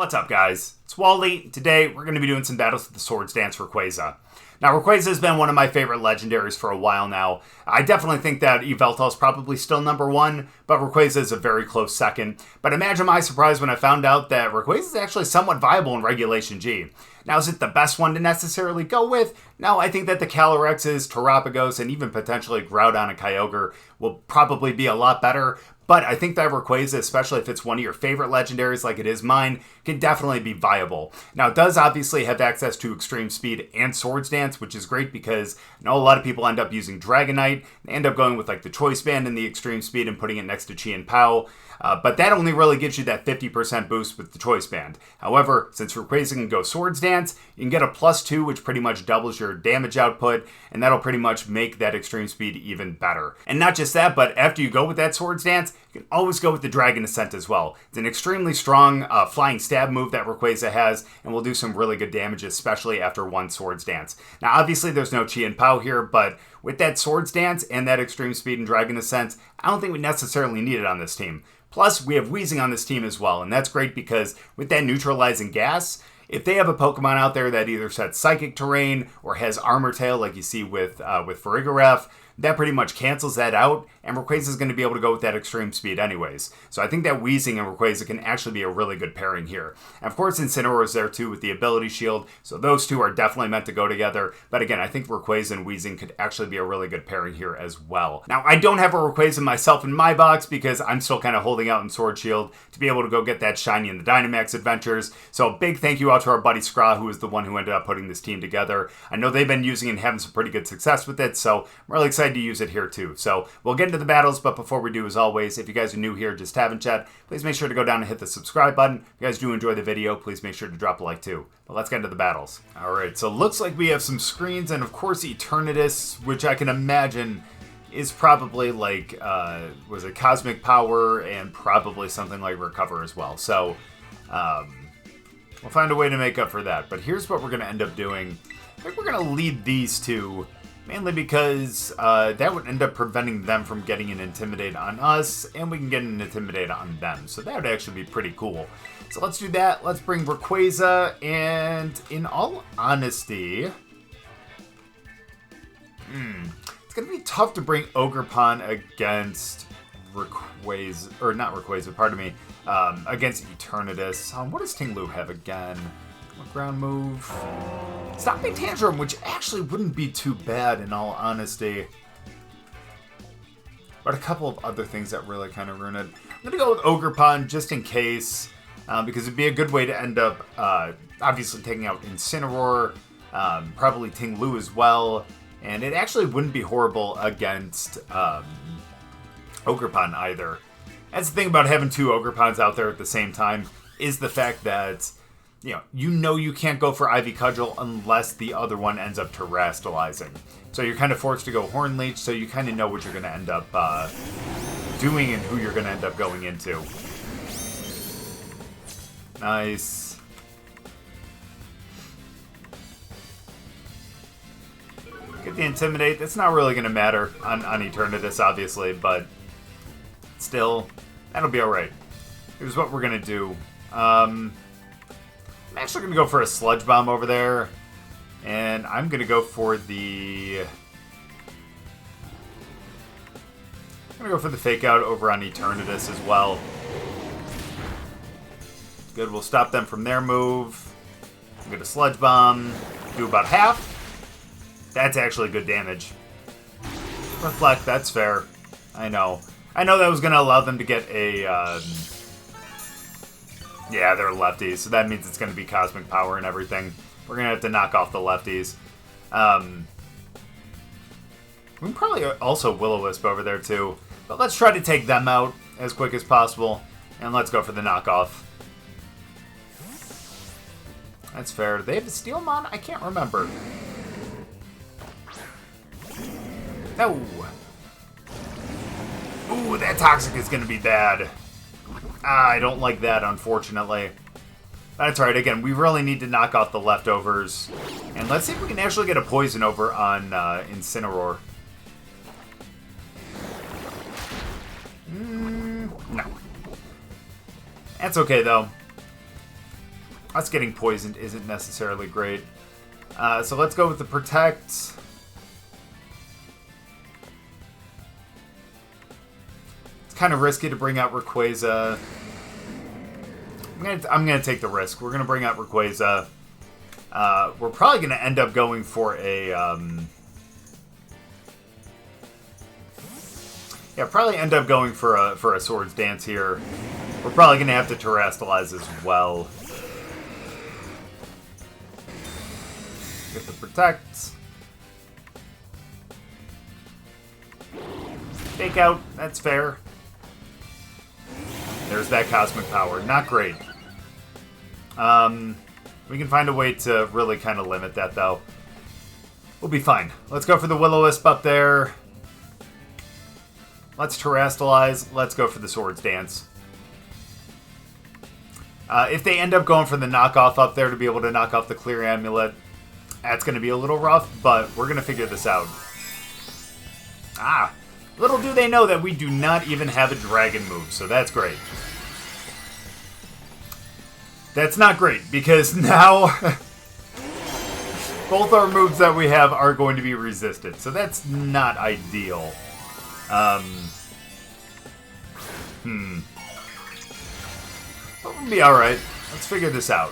What's up, guys? It's Wally. Today, we're going to be doing some battles with the Swords Dance Rayquaza. Now, Rayquaza has been one of my favorite legendaries for a while now. I definitely think that Yveltal is probably still number one, but Rayquaza is a very close second. But imagine my surprise when I found out that Rayquaza is actually somewhat viable in Regulation G. Now, is it the best one to necessarily go with? No, I think that the Calyrexes, Terapagos, and even potentially Groudon and Kyogre will probably be a lot better. But I think that Rayquaza, especially if it's one of your favorite legendaries like it is mine, can definitely be viable. Now, it does obviously have access to Extreme Speed and Swords Dance, which is great because I know a lot of people end up using Dragonite. They end up going with like the Choice Band and the Extreme Speed and putting it next to Chi and Pow. But that only really gives you that 50% boost with the Choice Band. However, since Rayquaza can go Swords Dance, you can get a +2, which pretty much doubles your damage output, and that'll pretty much make that Extreme Speed even better. And not just that, but after you go with that Swords Dance, you can always go with the Dragon Ascent as well. It's an extremely strong flying stab move that Rayquaza has, and will do some really good damage, especially after one Swords Dance. Now, obviously, there's no Chi and Pow here, but with that Swords Dance and that Extreme Speed and Dragon Ascent, I don't think we necessarily need it on this team. Plus, we have Wheezing on this team as well, and that's great because with that neutralizing gas, if they have a Pokemon out there that either sets Psychic Terrain or has Armor Tail like you see with Farigiraf, that pretty much cancels that out, and Rayquaza is going to be able to go with that Extreme Speed anyways. So I think that Wheezing and Rayquaza can actually be a really good pairing here. And of course, Incineroar is there too with the Ability Shield, so those two are definitely meant to go together. But again, I think Rayquaza and Wheezing could actually be a really good pairing here as well. Now, I don't have a Rayquaza myself in my box because I'm still kind of holding out in Sword Shield to be able to go get that Shiny in the Dynamax Adventures. So a big thank you out to our buddy Scraw, who is the one who ended up putting this team together. I know they've been using it and having some pretty good success with it, so I'm really excited to use it here too. So we'll get into the battles, but before we do, as always, if you guys are new here, just tapping chat, please make sure to go down and hit the subscribe button. If you guys do enjoy the video, please make sure to drop a like too. But let's get into the battles. Alright, so looks like we have some screens, and of course Eternatus, which I can imagine is probably like, was it Cosmic Power and probably something like Recover as well. So, we'll find a way to make up for that. But here's what we're going to end up doing. I think we're going to lead these two, mainly because that would end up preventing them from getting an Intimidate on us, and we can get an Intimidate on them. So that would actually be pretty cool. So let's do that. Let's bring Rayquaza, and in all honesty, it's going to be tough to bring Ogerpon against Rayquaza, or not Rayquaza, pardon me, against Eternatus. What does Tinglu have again? What ground move? Stomping Tantrum, which actually wouldn't be too bad in all honesty. But a couple of other things that really kind of ruin it. I'm going to go with Ogerpon just in case, because it'd be a good way to end up, obviously taking out Incineroar, probably Tinglu as well. And it actually wouldn't be horrible against Ogerpon either. That's the thing about having two Ogerpons out there at the same time, is the fact that, you know you can't go for Ivy Cudgel unless the other one ends up terastallizing. So you're kind of forced to go Horn Leech, so you kind of know what you're going to end up doing and who you're going to end up going into. Nice. Get the Intimidate. That's not really going to matter on Eternatus, obviously, but still, that'll be alright. Here's what we're going to do. I'm actually going to go for a Sludge Bomb over there, and I'm going to go for the... I'm going to go for the Fake Out over on Eternatus as well. Good, we'll stop them from their move. I'm going to Sludge Bomb, do about half. That's actually good damage. Reflect, that's fair. I know that was going to allow them to get a... yeah, they're lefties, so that means it's going to be Cosmic Power and everything. We're going to have to knock off the lefties. We can probably also Will-O-Wisp over there too. But let's try to take them out as quick as possible. And let's go for the knockoff. That's fair. Do they have a Steelmon? I can't remember. No. Ooh, that Toxic is going to be bad. I don't like that, unfortunately. That's right. Again, we really need to knock off the leftovers. And let's see if we can actually get a Poison over on Incineroar. No. That's okay, though. Us getting poisoned isn't necessarily great. So let's go with the Protect. It's kind of risky to bring out Rayquaza. I'm gonna take the risk. We're gonna bring out Rayquaza. We're probably gonna end up going for a probably end up going for a Swords Dance here. We're probably gonna have to Terrastallize as well. Get the Protect. Take out. That's fair. There's that Cosmic Power. Not great. We can find a way to really kind of limit that, though. We'll be fine. Let's go for the Will-O-Wisp up there. Let's Terrastallize. Let's go for the Swords Dance. If they end up going for the knockoff up there to be able to knock off the Clear Amulet, that's going to be a little rough, but we're going to figure this out. Little do they know that we do not even have a Dragon move, so that's great. That's not great, because now both our moves that we have are going to be resisted, so that's not ideal. But we'll be alright. Let's figure this out.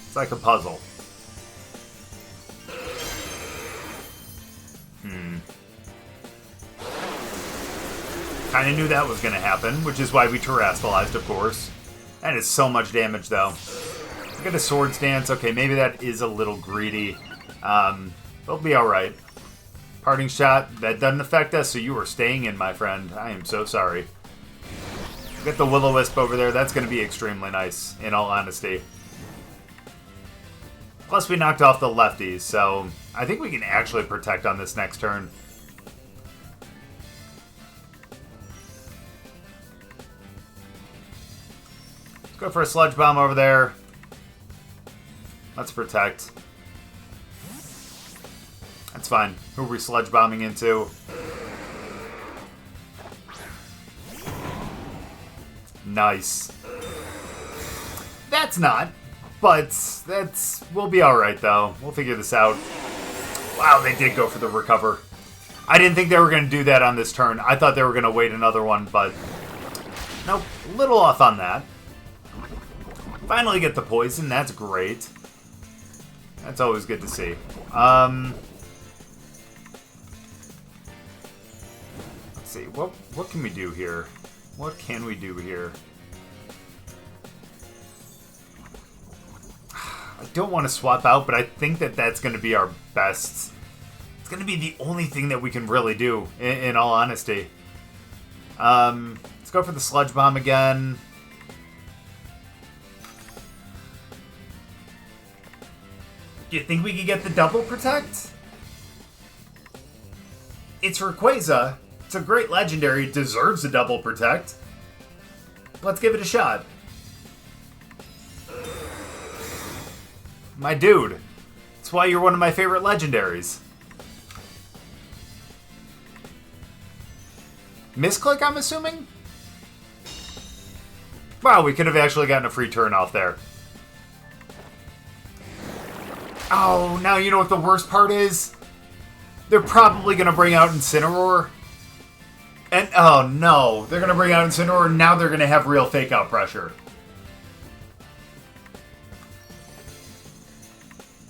It's like a puzzle. Kinda knew that was gonna happen, which is why we Terrastalized, of course. That is so much damage, though. Look at the Swords Dance. Okay, maybe that is a little greedy. We'll be alright. Parting Shot, that doesn't affect us, so you are staying in, my friend. I am so sorry. Get the Will-O-Wisp over there. That's going to be extremely nice, in all honesty. Plus, we knocked off the lefties, so I think we can actually Protect on this next turn. Let's go for a Sludge Bomb over there. Let's Protect. That's fine. Who are we Sludge Bombing into? Nice. That's not, but we'll be alright, though. We'll figure this out. Wow, they did go for the Recover. I didn't think they were going to do that on this turn. I thought they were going to wait another one, but nope. A little off on that. Finally get the Poison. That's great. That's always good to see. Let's see. What can we do here? What can we do here? I don't want to swap out, but I think that that's going to be our best. It's going to be the only thing that we can really do, in all honesty. Let's go for the Sludge Bomb again. Do you think we could get the double Protect? It's Rayquaza. It's a great legendary. It deserves a double Protect. Let's give it a shot. My dude. That's why you're one of my favorite legendaries. Misclick, I'm assuming? Wow, we could have actually gotten a free turn off there. Oh, now you know what the worst part is? They're probably going to bring out Incineroar. And, oh no, they're going to bring out Incineroar, and now they're going to have real fake-out pressure.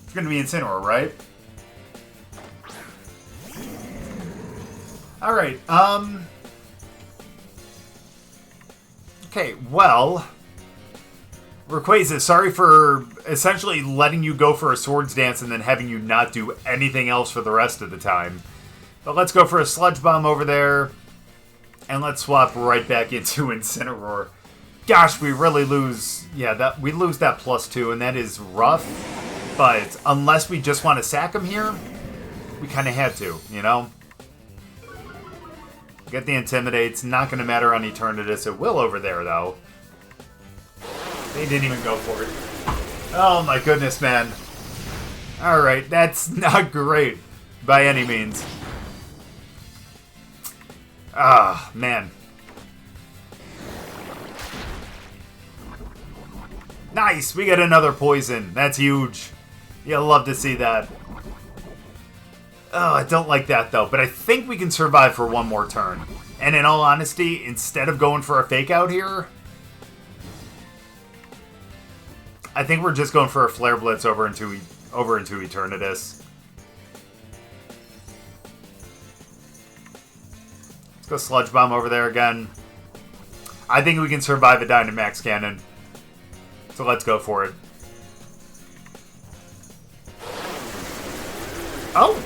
It's going to be Incineroar, right? Alright, okay, well... Rayquaza, sorry for essentially letting you go for a Swords Dance and then having you not do anything else for the rest of the time. But let's go for a Sludge Bomb over there. And let's swap right back into Incineroar. Gosh, we really lose... Yeah, we lose that +2, and that is rough. But unless we just want to sack him here, we kind of had to, you know? Get the Intimidate's not going to matter on Eternatus. It will over there, though. They didn't even go for it. Oh my goodness, man. Alright, that's not great by any means. Ah, man. Nice! We get another poison. That's huge. You'll love to see that. Oh, I don't like that, though. But I think we can survive for one more turn. And in all honesty, instead of going for a fake out here, I think we're just going for a Flare Blitz over into Tornadus. Let's go Sludge Bomb over there again. I think we can survive a Dynamax Cannon. So let's go for it. Oh!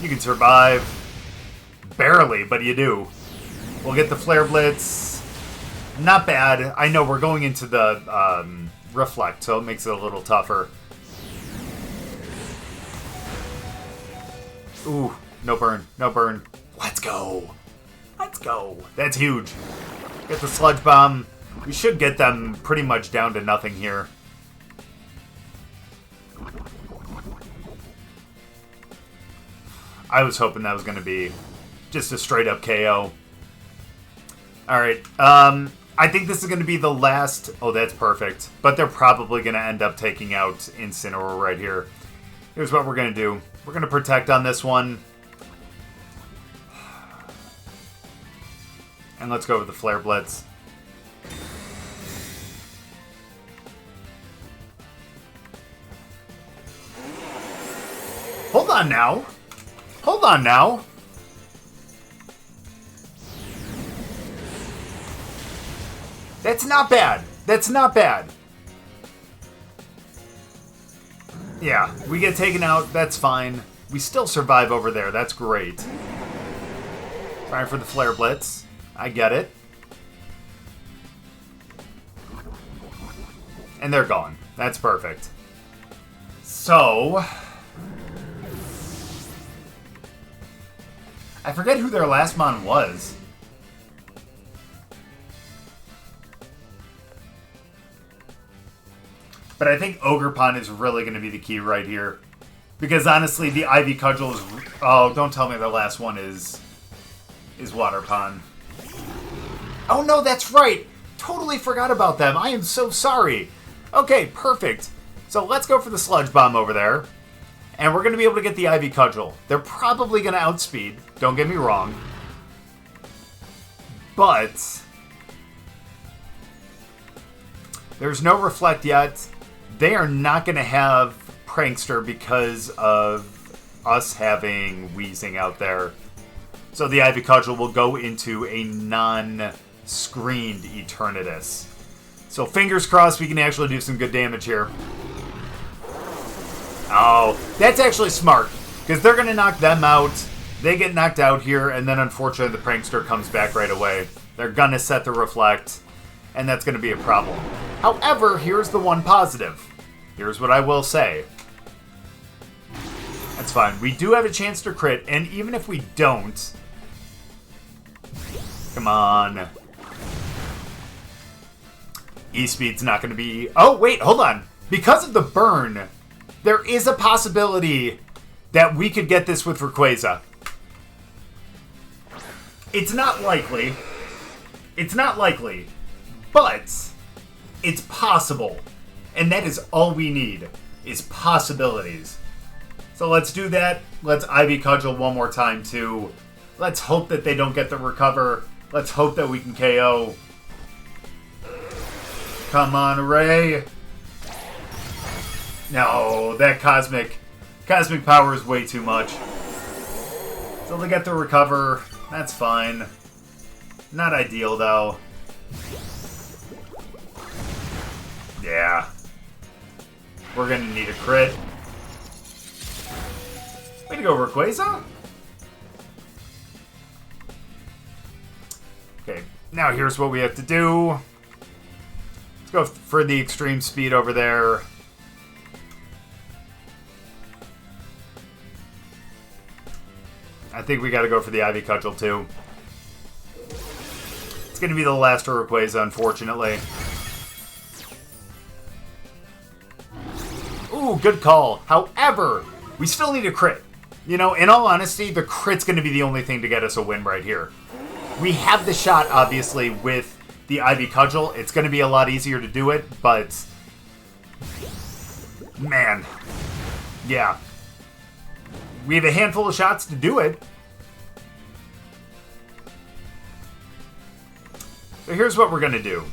You can survive. Barely, but you do. We'll get the Flare Blitz. Not bad. I know we're going into the Reflect, so it makes it a little tougher. Ooh, no burn, no burn. Let's go. Let's go. That's huge. Get the Sludge Bomb. We should get them pretty much down to nothing here. I was hoping that was going to be just a straight up KO. Alright, I think this is going to be the last... Oh, that's perfect. But they're probably going to end up taking out Incineroar right here. Here's what we're going to do. We're going to protect on this one. And let's go with the Flare Blitz. Hold on now. Hold on now. That's not bad. That's not bad. Yeah, we get taken out. That's fine. We still survive over there. That's great. Trying for the Flare Blitz. I get it. And they're gone. That's perfect. So... I forget who their last mon was. But I think Ogerpon is really going to be the key right here. Because honestly, the Ivy Cudgel is... Oh, don't tell me the last one is Waterpon. Oh no, that's right! Totally forgot about them. I am so sorry. Okay, perfect. So let's go for the Sludge Bomb over there. And we're going to be able to get the Ivy Cudgel. They're probably going to outspeed. Don't get me wrong. But... there's no Reflect yet. They are not going to have Prankster because of us having Weezing out there. So the Ivy Cudgel will go into a non-screened Eternatus. So fingers crossed we can actually do some good damage here. Oh, that's actually smart. Because they're going to knock them out. They get knocked out here. And then unfortunately the Prankster comes back right away. They're going to set the Reflect. And that's going to be a problem. However, here's the one positive. Here's what I will say. That's fine. We do have a chance to crit. And even if we don't... Come on. E-Speed's not going to be... Oh, wait, hold on. Because of the burn... There is a possibility that we could get this with Rayquaza. It's not likely. It's not likely. But it's possible. And that is all we need, is possibilities. So let's do that. Let's Ivy Cudgel one more time, too. Let's hope that they don't get the recover. Let's hope that we can KO. Come on, Ray. No, that cosmic power is way too much. So they get the recover. That's fine. Not ideal, though. Yeah. We're going to need a crit. Way to go, Rayquaza. Okay, now here's what we have to do. Let's go for the extreme speed over there. I think we got to go for the Ivy Cudgel, too. It's going to be the last Rayquaza, unfortunately. Ooh, good call. However, we still need a crit. You know, in all honesty, the crit's going to be the only thing to get us a win right here. We have the shot, obviously, with the Ivy Cudgel, it's going to be a lot easier to do it, but... Man. Yeah. We have a handful of shots to do it. So here's what we're going to do.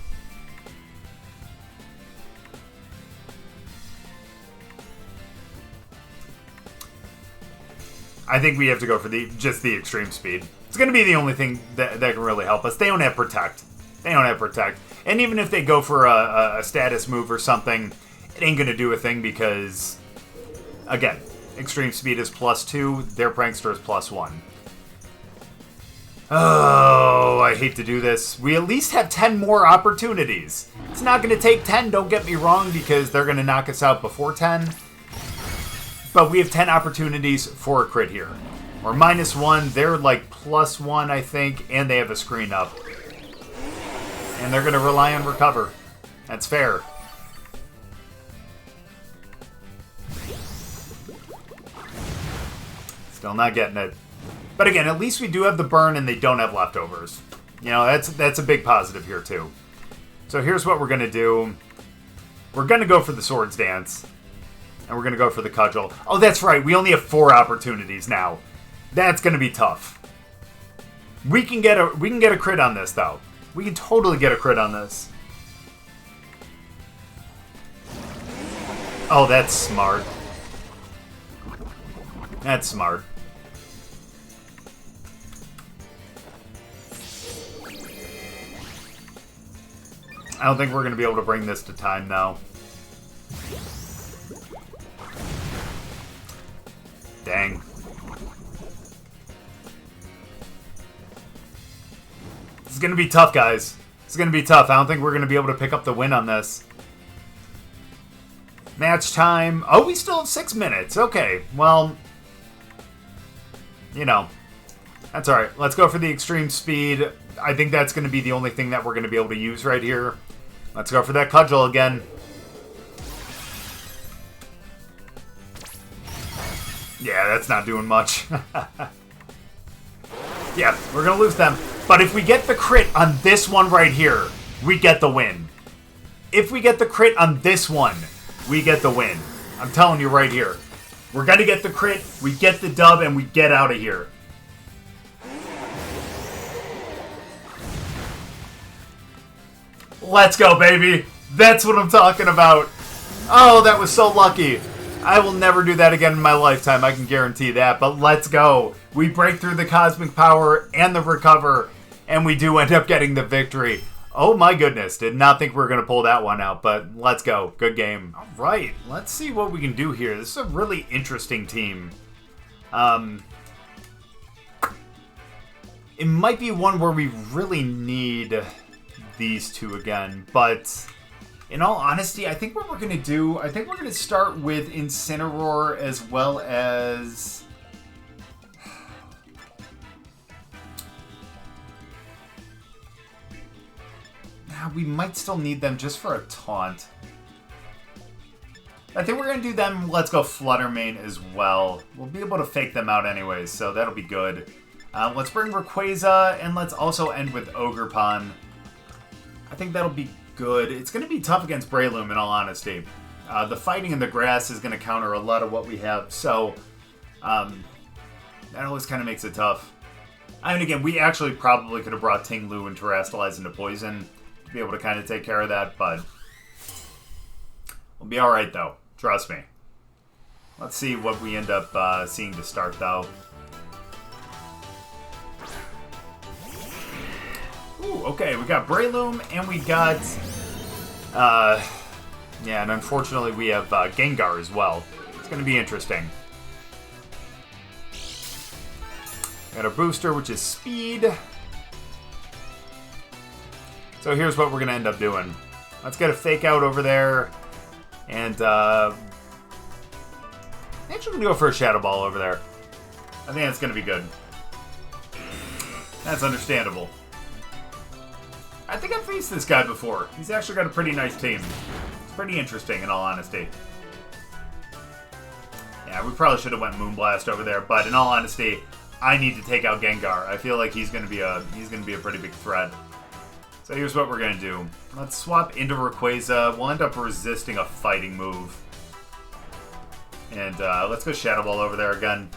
I think we have to go for just the extreme speed. It's going to be the only thing that can really help us. They don't have Protect. And even if they go for a status move or something, it ain't going to do a thing because, again, extreme speed is +2, their Prankster is +1. Oh, I hate to do this. We at least have 10 more opportunities. It's not going to take 10, don't get me wrong, because they're going to knock us out before 10. But we have 10 opportunities for a crit here. We're -1, they're like +1, I think, and they have a screen up. And they're going to rely on Recover. That's fair. Still not getting it. But again, at least we do have the burn and they don't have leftovers. You know, that's a big positive here too. So here's what we're going to do. We're going to go for the Swords Dance. And we're going to go for the Cudgel. Oh, that's right. We only have 4 opportunities now. That's going to be tough. We can get a crit on this though. We can totally get a crit on this. Oh, that's smart. That's smart. I don't think we're going to be able to bring this to time now. Dang. This is going to be tough, guys. It's going to be tough. I don't think we're going to be able to pick up the win on this. Match time. Oh, we still have 6 minutes. Okay, well, you know, that's all right. Let's go for the extreme speed. I think that's going to be the only thing that we're going to be able to use right here. Let's go for that Cudgel again. Yeah, that's not doing much. Yeah, we're going to lose them. But if we get the crit on this one right here, we get the win. If we get the crit on this one, we get the win. I'm telling you right here. We're going to get the crit, we get the dub, and we get out of here. Let's go, baby. That's what I'm talking about. Oh, that was so lucky. I will never do that again in my lifetime, I can guarantee that. But let's go. We break through the Cosmic Power and the Recover, and we do end up getting the victory. Oh my goodness, did not think we were going to pull that one out, but let's go. Good game. All right, let's see what we can do here. This is a really interesting team. It might be one where we really need these two again, but in all honesty, I think what we're going to do, I think we're going to start with Incineroar as well as... we might still need them just for a taunt. I think we're going to do them. Let's go Fluttermane as well. We'll be able to fake them out anyways, so that'll be good. Let's bring Rayquaza, and let's also end with Ogerpon. I think that'll be good. It's going to be tough against Breloom, in all honesty. The fighting in the grass is going to counter a lot of what we have, so that always kind of makes it tough. I mean, again, we actually probably could have brought Tinglu and Terrastalize into Poison to be able to kind of take care of that, but we'll be alright, though. Trust me. Let's see what we end up seeing to start, though. Ooh, okay, we got Breloom, and we got... yeah, and unfortunately we have Gengar as well. It's going to be interesting. Got a booster, which is Speed. So here's what we're going to end up doing. Let's get a Fake Out over there. And, actually going to go for a Shadow Ball over there. I think that's going to be good. That's understandable. I think I've faced this guy before. He's actually got a pretty nice team. It's pretty interesting, in all honesty. Yeah, we probably should have went Moonblast over there, but in all honesty, I need to take out Gengar. I feel like he's going to be a pretty big threat. So here's what we're going to do. Let's swap into Rayquaza. We'll end up resisting a fighting move. And let's go Shadow Ball over there again.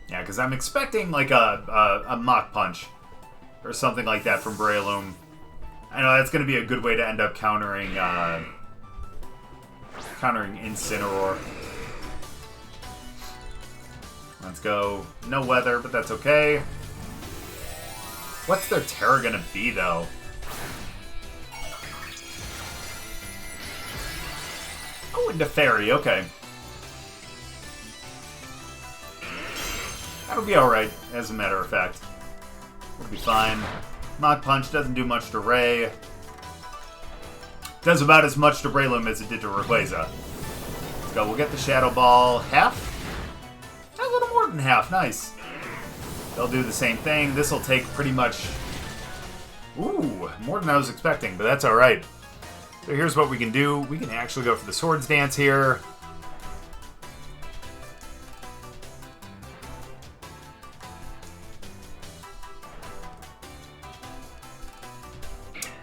Yeah, because I'm expecting like a Mach Punch or something like that from Rillaboom. I know that's going to be a good way to end up countering Incineroar. Let's go. No weather, but that's okay. What's their Terra going to be, though? Oh, into Fairy. Okay. That'll be alright, as a matter of fact. We'll be fine. Mach Punch doesn't do much to Ray. Does about as much to Rillaboom as it did to Rayquaza. Let's go. We'll get the Shadow Ball. Half? A little more than half. Nice. They'll do the same thing. This will take pretty much... Ooh, more than I was expecting, but that's alright. So here's what we can do. We can actually go for the Swords Dance here.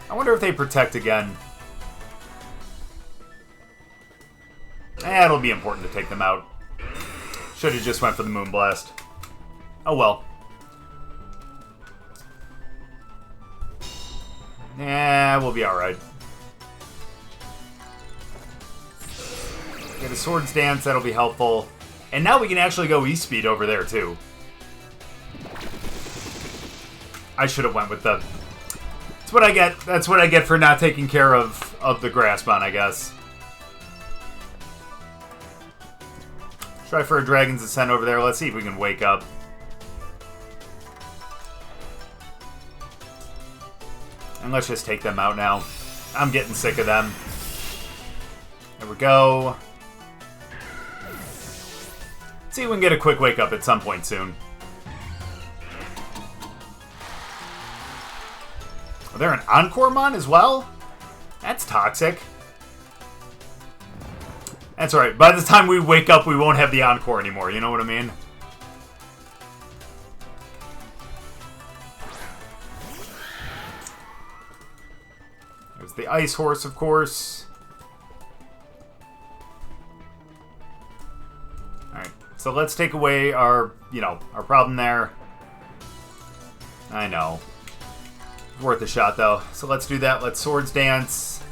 I wonder if they protect again. It'll be important to take them out. Should have just went for the Moonblast. Oh well. Yeah, we'll be alright. Get a Swords Dance, that'll be helpful. And now we can actually go E-Speed over there, too. I should have went with the... That's what I get. That's what I get for not taking care of the Graspon, I guess. Try for a Dragon's Ascent over there. Let's see if we can wake up. And let's just take them out now. I'm getting sick of them. There we go. See if we can get a quick wake up at some point soon. Are there an Encore Mon as well? That's toxic. That's alright. By the time we wake up, we won't have the Encore anymore. You know what I mean? There's the Ice Horse, of course. Alright. So let's take away our, our problem there. I know. Worth a shot, though. So let's do that. Let's Swords Dance.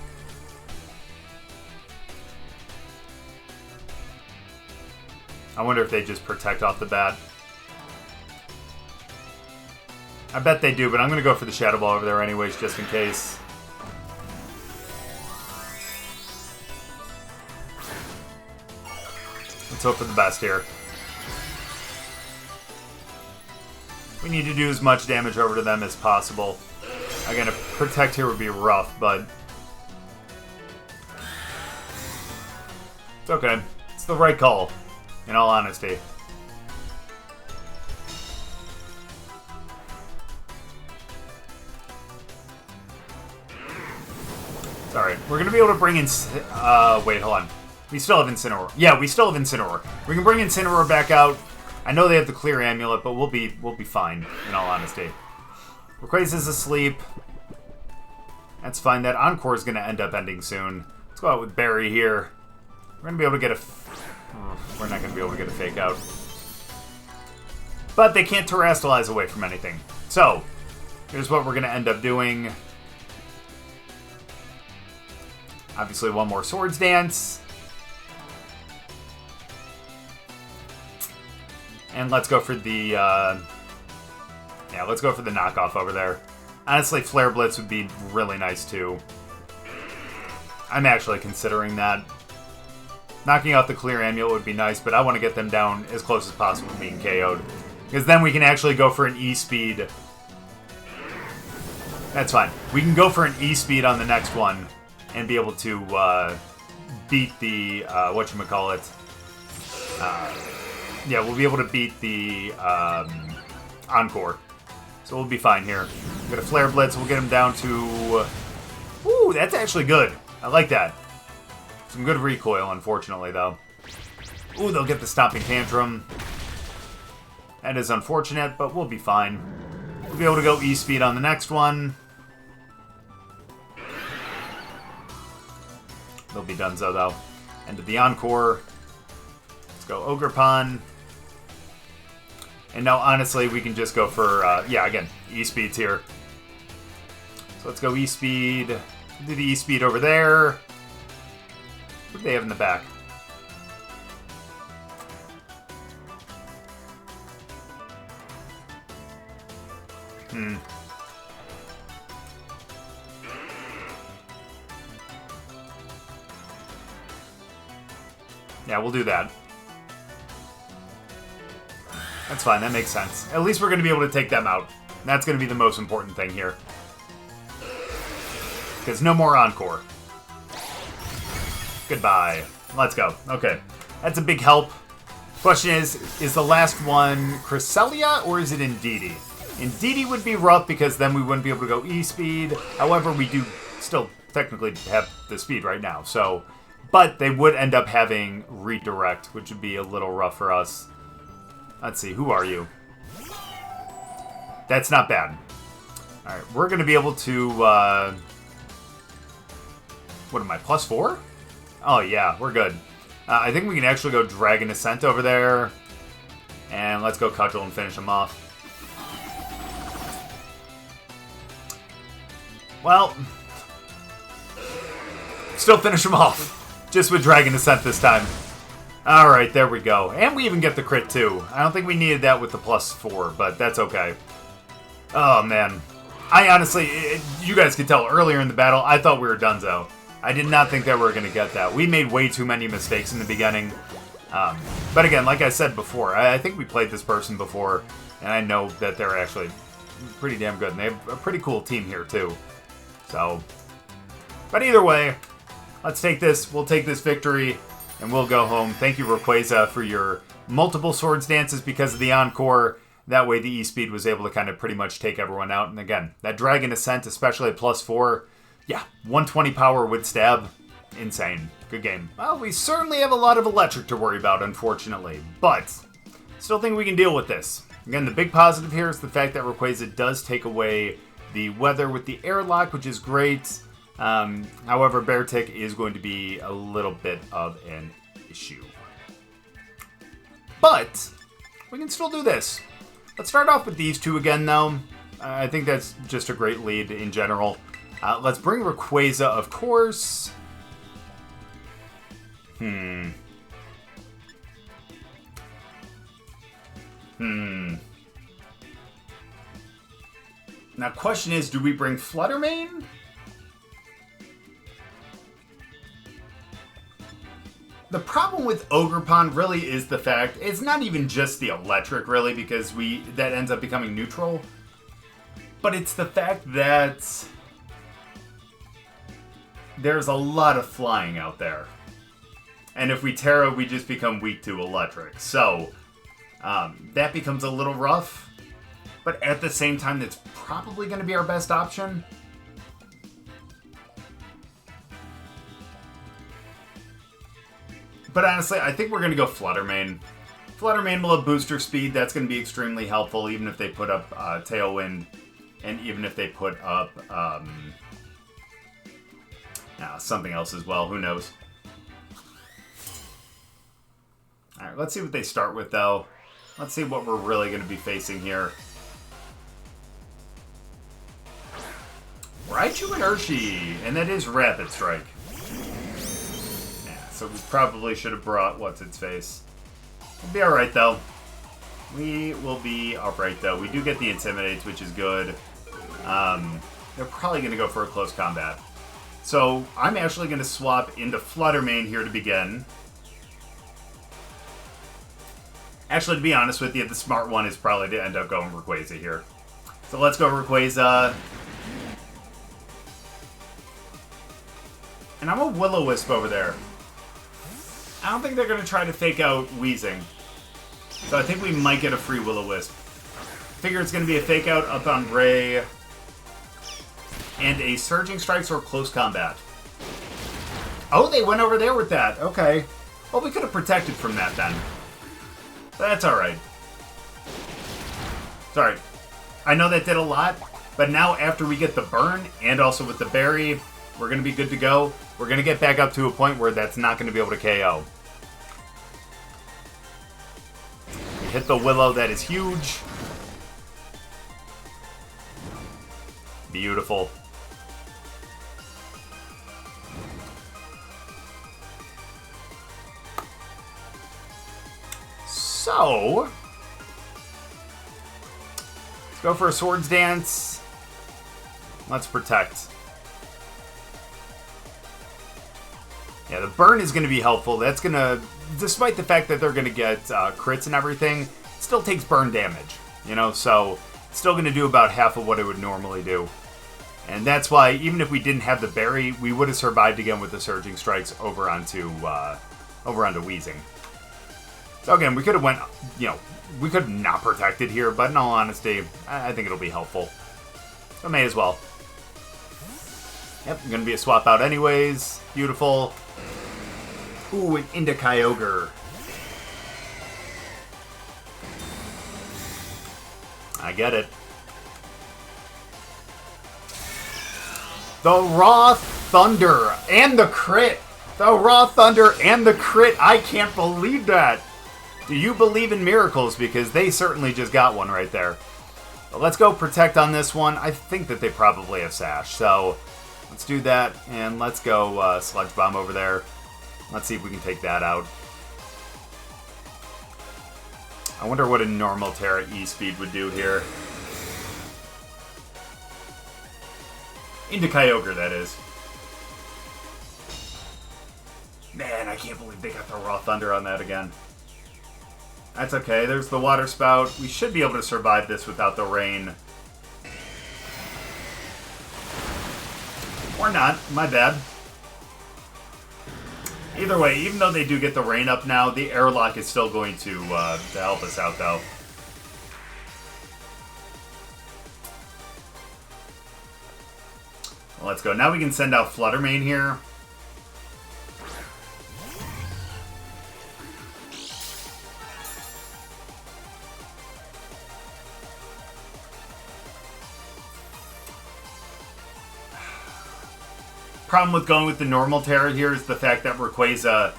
I wonder if they just protect off the bat. I bet they do, but I'm going to go for the Shadow Ball over there anyways, just in case. Let's hope for the best here. We need to do as much damage over to them as possible. Again, to protect here would be rough, but... It's okay. It's the right call, in all honesty. Sorry. We're going to be able to bring in... wait, hold on. We still have Incineroar. Yeah, we still have Incineroar. We can bring Incineroar back out. I know they have the Clear Amulet, but we'll be fine, in all honesty. Rayquaza's asleep. That's fine. That Encore is going to end up ending soon. Let's go out with Barry here. We're going to be able to get a... we're not going to be able to get a Fake Out. But they can't Terrastalize away from anything. So, here's what we're going to end up doing. Obviously, one more Swords Dance. And let's go for the... yeah, let's go for the knockoff over there. Honestly, Flare Blitz would be really nice, too. I'm actually considering that. Knocking out the Clear Amulet would be nice, but I want to get them down as close as possible to being KO'd. Because then we can actually go for an E-Speed. That's fine. We can go for an E-Speed on the next one and be able to beat the, whatchamacallit. Yeah, we'll be able to beat the Encore. So we'll be fine here. We'll get a Flare Blitz. We'll get him down to... Ooh, that's actually good. I like that. Some good recoil, unfortunately, though. Ooh, they'll get the Stomping Tantrum. That is unfortunate, but we'll be fine. We'll be able to go E-Speed on the next one. They'll be donezo, though. End of the Encore. Let's go Ogerpon. And now, honestly, we can just go for, yeah, again, E-Speed's here. So let's go E-Speed. Do the E-Speed over there. What do they have in the back? Yeah, we'll do that. That's fine, that makes sense. At least we're going to be able to take them out. That's going to be the most important thing here. Because no more Encore. Goodbye. Let's go. Okay. That's a big help. Question is the last one Cresselia or is it Indeedee? Indeedee would be rough because then we wouldn't be able to go E-Speed. However, we do still technically have the speed right now. So, but they would end up having Redirect, which would be a little rough for us. Let's see, who are you? That's not bad. Alright, we're going to be able to, what am I, +4? Oh yeah, we're good. I think we can actually go Dragon Ascent over there. And let's go Cudgel and finish him off. Well, still finish him off. Just with Dragon Ascent this time. Alright, there we go. And we even get the crit too. I don't think we needed that with the +4, but that's okay. Oh man. I honestly, you guys could tell earlier in the battle, I thought we were donezo. I did not think that we were going to get that. We made way too many mistakes in the beginning. But again, like I said before, I think we played this person before, and I know that they're actually pretty damn good. And they have a pretty cool team here too. So, but either way, let's take this. We'll take this victory, and we'll go home. Thank you, Rayquaza, for your multiple Swords Dances because of the Encore. That way the E-Speed was able to kind of pretty much take everyone out. And again, that Dragon Ascent, especially at +4, yeah, 120 power with Stab. Insane. Good game. Well, we certainly have a lot of electric to worry about, unfortunately. But, still think we can deal with this. Again, the big positive here is the fact that Rayquaza does take away the weather with the airlock, which is great. However, Beartic is going to be a little bit of an issue. But, we can still do this. Let's start off with these two again, though. I think that's just a great lead in general. Let's bring Rayquaza, of course. Now, question is, do we bring Fluttermane? The problem with Ogerpon really is the fact, it's not even just the electric, really, because that ends up becoming neutral. But it's the fact that there's a lot of flying out there. And if we Terra, we just become weak to electric. So, that becomes a little rough. But at the same time, that's probably going to be our best option. But honestly, I think we're going to go Fluttermane. Fluttermane will have booster speed. That's going to be extremely helpful, even if they put up Tailwind. And even if they put up something else as well. Who knows? Alright, let's see what they start with, though. Let's see what we're really going to be facing here. Raichu and Urshi, and that is Rapid Strike. Yeah, so we probably should have brought what's-its-face. We'll be alright, though. We will be alright, though. We do get the Intimidates, which is good. They're probably going to go for a close combat. So, I'm actually going to swap into Fluttermane here to begin. Actually, to be honest with you, the smart one is probably to end up going Rayquaza here. So let's go Rayquaza. And I'm a Will-O-Wisp over there. I don't think they're going to try to fake out Wheezing. So I think we might get a free Will-O-Wisp. Figure it's going to be a fake out up on Ray. And a Surging Strikes or Close Combat. Oh, they went over there with that. Okay. Well, we could have protected from that then. That's alright. Sorry. I know that did a lot, but now after we get the burn, and also with the berry, we're going to be good to go. We're going to get back up to a point where that's not going to be able to KO. We hit the Willow, that is huge. Beautiful. So, let's go for a Swords Dance. Let's protect. Yeah, the burn is going to be helpful. That's going to, despite the fact that they're going to get crits and everything, it still takes burn damage, you know, so it's still going to do about half of what it would normally do. And that's why, even if we didn't have the berry, we would have survived again with the Surging Strikes over onto Wheezing. So again, we could have went, you know, we could have not protected here, but in all honesty, I think it'll be helpful. So may as well. Yep, going to be a swap out anyways. Beautiful. Ooh, an Indigo. I get it. The Raw Thunder and the crit. The Raw Thunder and the crit. I can't believe that. Do you believe in miracles? Because they certainly just got one right there. But let's go protect on this one. I think that they probably have Sash. So let's do that. And let's go Sludge Bomb over there. Let's see if we can take that out. I wonder what a normal Terra E-Speed would do here. Into Kyogre, that is. Man, I can't believe they got the Raw Thunder on that again. That's okay. There's the Water Spout. We should be able to survive this without the rain. Or not. My bad. Either way, even though they do get the rain up now, the airlock is still going to help us out, though. Well, let's go. Now we can send out Flutter Mane here. Problem with going with the normal Terra here is the fact that Rayquaza,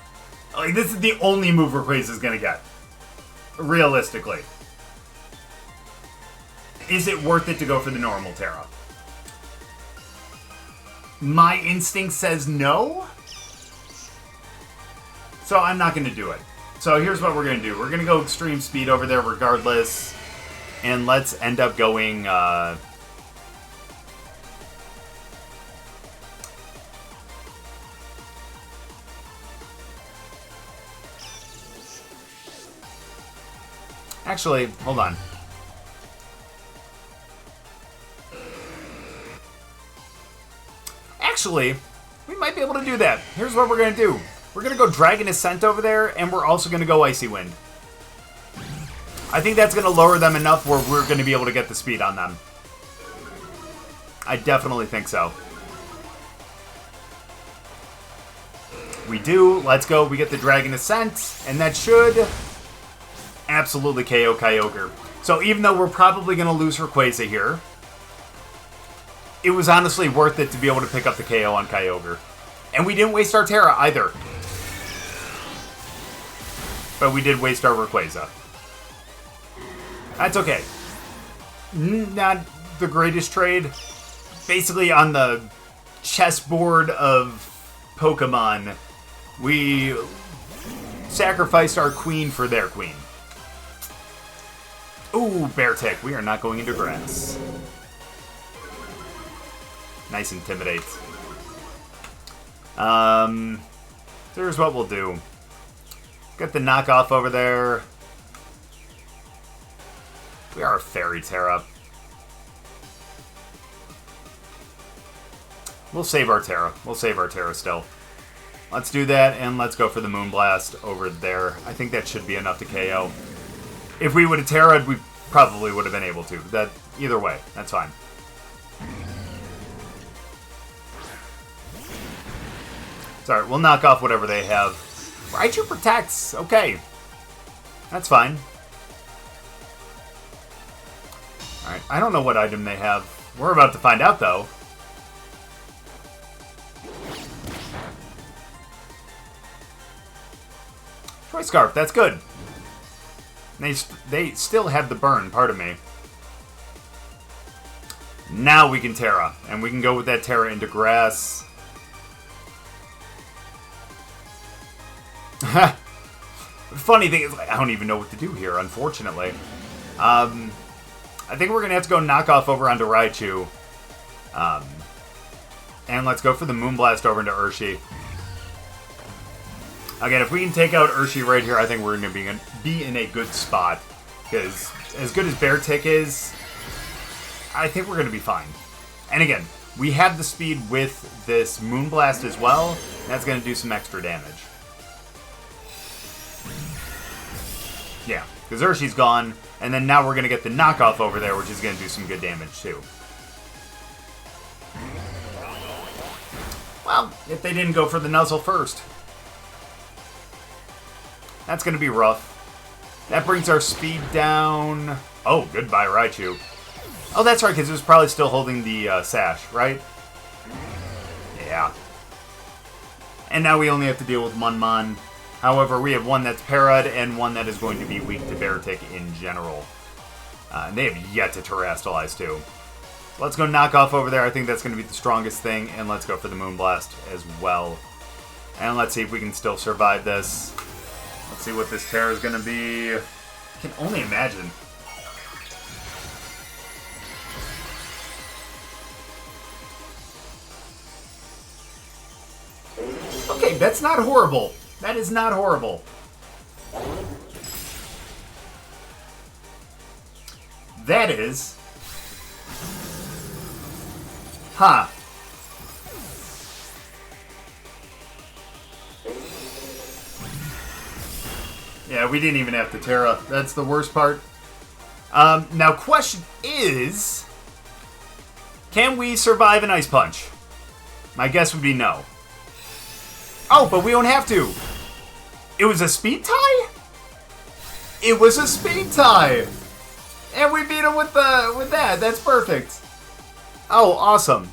like, this is the only move Rayquaza is going to get. Realistically. Is it worth it to go for the normal Terra? My instinct says no. So I'm not going to do it. So here's what we're going to do. We're going to go Extreme Speed over there regardless. And let's end up going... Actually, hold on. Actually, we might be able to do that. Here's what we're going to do. We're going to go Dragon Ascent over there, and we're also going to go Icy Wind. I think that's going to lower them enough where we're going to be able to get the speed on them. I definitely think so. We do. Let's go. We get the Dragon Ascent, and that should... absolutely KO Kyogre. So even though we're probably going to lose Rayquaza here, it was honestly worth it to be able to pick up the KO on Kyogre. And we didn't waste our Terra either. But we did waste our Rayquaza. That's okay. Not the greatest trade. Basically on the chessboard of Pokemon, we sacrificed our queen for their queen. Ooh, Bear Tick. We are not going into grass. Nice Intimidate. Here's what we'll do. Get the knockoff over there. We are a Fairy Terra. We'll save our Terra. We'll save our Terra still. Let's do that, and let's go for the Moonblast over there. I think that should be enough to KO. If we would have Terra'd, we probably would have been able to. That either way, that's fine. Sorry, we'll knock off whatever they have. Raichu protects. Okay. That's fine. Alright, I don't know what item they have. We're about to find out, though. Choice Scarf, that's good. They still have the burn, pardon me. Now we can Terra, and we can go with that Terra into grass. Funny thing is, I don't even know what to do here, unfortunately. I think we're going to have to go knock off over onto Raichu. And let's go for the Moonblast over into Urshi. Again, if we can take out Urshi right here, I think we're going to be in a good spot. Because as good as Beartick is, I think we're going to be fine. And again, we have the speed with this Moonblast as well. That's going to do some extra damage. Yeah, because Urshi's gone. And then now we're going to get the knockoff over there, which is going to do some good damage too. Well, if they didn't go for the Nuzzle first. That's going to be rough. That brings our speed down. Oh, goodbye, Raichu. Oh, that's right, because it was probably still holding the sash, right? Yeah. And now we only have to deal with Munmon. However, we have one that's parried and one that is going to be weak to Beartick in general. And they have yet to Terrastallize, too. Let's go knock off over there. I think that's going to be the strongest thing. And let's go for the Moonblast as well. And let's see if we can still survive this. Let's see what this Terra is going to be. I can only imagine. Okay, that's not horrible. That is not horrible. That is... Huh. Yeah, we didn't even have to Terra. That's the worst part. Now, question is... Can we survive an Ice Punch? My guess would be no. Oh, but we don't have to. It was a speed tie? It was a speed tie. And we beat him with that. That's perfect. Oh, awesome.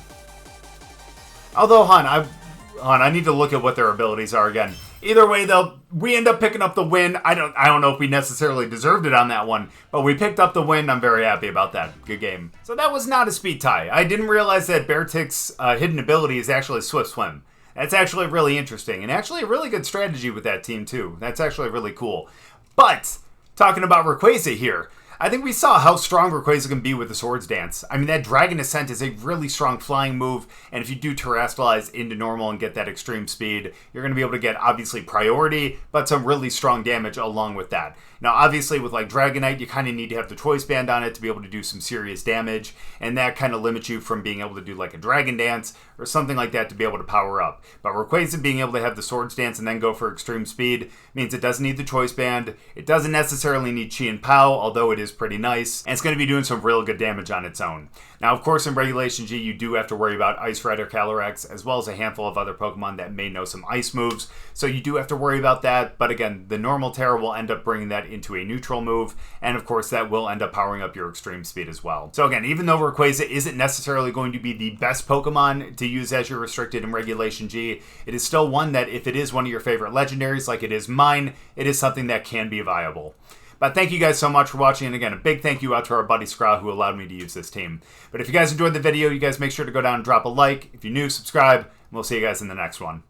Although, I need to look at what their abilities are again. Either way, though, we end up picking up the win. I don't know if we necessarily deserved it on that one, but we picked up the win. I'm very happy about that. Good game. So that was not a speed tie. I didn't realize that Beartick's hidden ability is actually Swift Swim. That's actually really interesting, and actually a really good strategy with that team, too. That's actually really cool. But, talking about Rayquaza here, I think we saw how strong Rayquaza can be with the Swords Dance. I mean, that Dragon Ascent is a really strong flying move, and if you do Terrastallize into normal and get that extreme speed, you're going to be able to get, obviously, priority, but some really strong damage along with that. Now, obviously, with like Dragonite, you kind of need to have the Choice Band on it to be able to do some serious damage, and that kind of limits you from being able to do like a Dragon Dance or something like that to be able to power up. But Rayquaza being able to have the Swords Dance and then go for extreme speed means it doesn't need the Choice Band. It doesn't necessarily need Chi and Pow, although it is pretty nice, and it's going to be doing some real good damage on its own. Now, of course, in Regulation G, you do have to worry about Ice Red or Calyrex, as well as a handful of other Pokemon that may know some ice moves, so you do have to worry about that. But again, the normal Terra will end up bringing that into a neutral move, and of course, that will end up powering up your extreme speed as well. So again, even though Rayquaza isn't necessarily going to be the best Pokemon to use as your restricted in Regulation G, it is still one that, if it is one of your favorite legendaries, like it is mine, it is something that can be viable. But thank you guys so much for watching, and again, a big thank you out to our buddy Scraw who allowed me to use this team. But if you guys enjoyed the video, you guys make sure to go down and drop a like. If you're new, subscribe, and we'll see you guys in the next one.